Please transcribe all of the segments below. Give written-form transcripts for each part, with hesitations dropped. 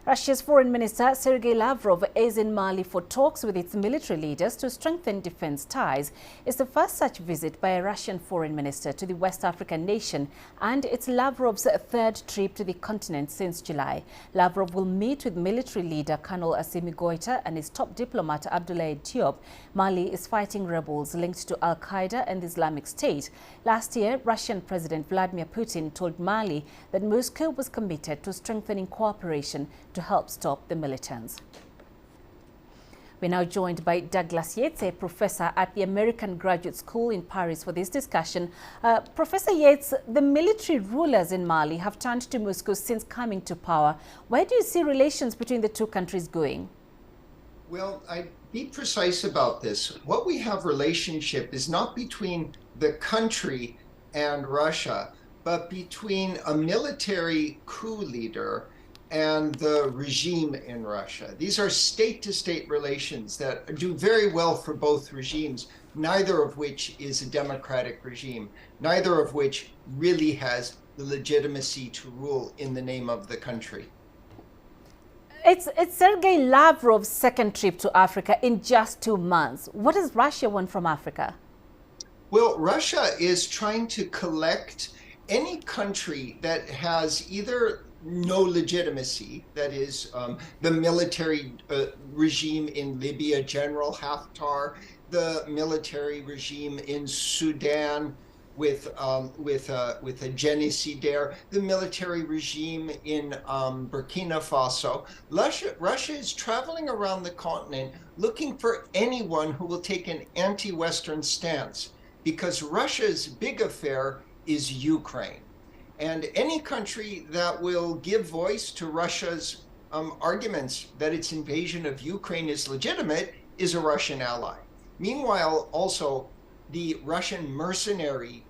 Russia's Foreign Minister Sergei Lavrov is in Mali for talks with its military leaders to strengthen defense ties. It's the first such visit by a Russian foreign minister to the West African nation, and it's Lavrov's third trip to the continent since July. Lavrov will meet with military leader Colonel Assimi Goïta and his top diplomat Abdoulaye Diop. Mali is fighting rebels linked to Al-Qaeda and the Islamic State. Last year, Russian President Vladimir Putin told Mali that Moscow was committed to strengthening cooperation to help stop the militants. We're now joined by Douglas Yates, a professor at the American Graduate School in Paris, for this discussion. Professor Yates, the military rulers in Mali have turned to Moscow since coming to power. Where do you see relations between the two countries going? Well, I'd be precise about this. What we have relationship is not between the country and Russia, but between a military coup leader and the regime in Russia. These are state-to-state relations that do very well for both regimes, neither of which is a democratic regime, neither of which really has the legitimacy to rule in the name of the country. It's Sergei Lavrov's second trip to Africa in just 2 months. What does Russia want from Africa? Well, Russia is trying to collect any country that has either no legitimacy, that is the military regime in Libya, General Haftar, the military regime in Sudan with a genocidaire, the military regime in Burkina Faso. Russia is traveling around the continent looking for anyone who will take an anti-Western stance, because Russia's big affair is Ukraine. And any country that will give voice to Russia's arguments that its invasion of Ukraine is legitimate is a Russian ally. Meanwhile, also, the Russian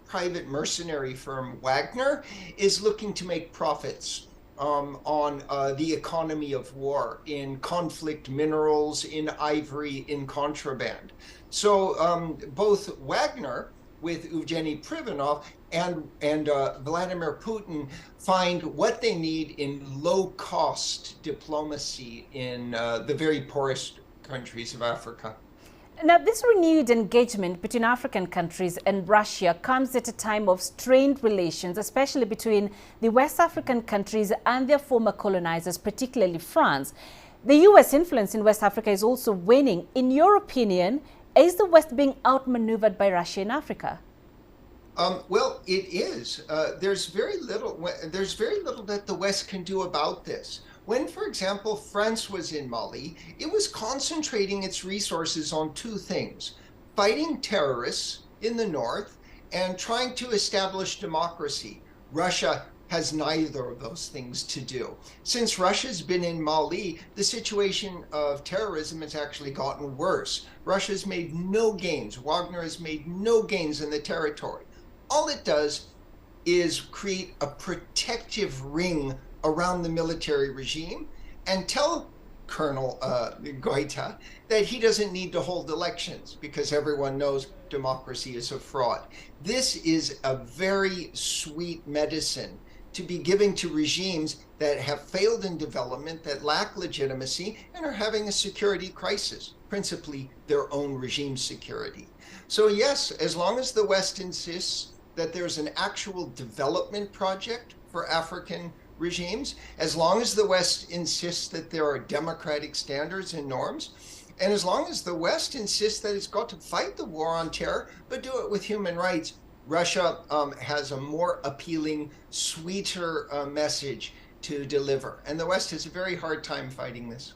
private mercenary firm Wagner is looking to make profits on the economy of war, in conflict minerals, in ivory, in contraband. So both Wagner, with Evgeny Privanov, and Vladimir Putin find what they need in low-cost diplomacy in the very poorest countries of Africa. Now, this renewed engagement between African countries and Russia comes at a time of strained relations, especially between the West African countries and their former colonizers, particularly France. The U.S. influence in West Africa is also waning. In your opinion, is the West being outmaneuvered by Russia in Africa? Well, it is. There's very little that the West can do about this. When, for example, France was in Mali, it was concentrating its resources on two things: fighting terrorists in the north and trying to establish democracy. Russia has neither of those things to do. Since Russia's been in Mali, the situation of terrorism has actually gotten worse. Russia's made no gains. Wagner has made no gains in the territory. All it does is create a protective ring around the military regime and tell Colonel Goïta that he doesn't need to hold elections because everyone knows democracy is a fraud. This is a very sweet medicine to be giving to regimes that have failed in development, that lack legitimacy, and are having a security crisis, principally their own regime security. So yes, as long as the West insists that there's an actual development project for African regimes, as long as the West insists that there are democratic standards and norms, and as long as the West insists that it's got to fight the war on terror, but do it with human rights, Russia has a more appealing, sweeter message to deliver. And the West has a very hard time fighting this.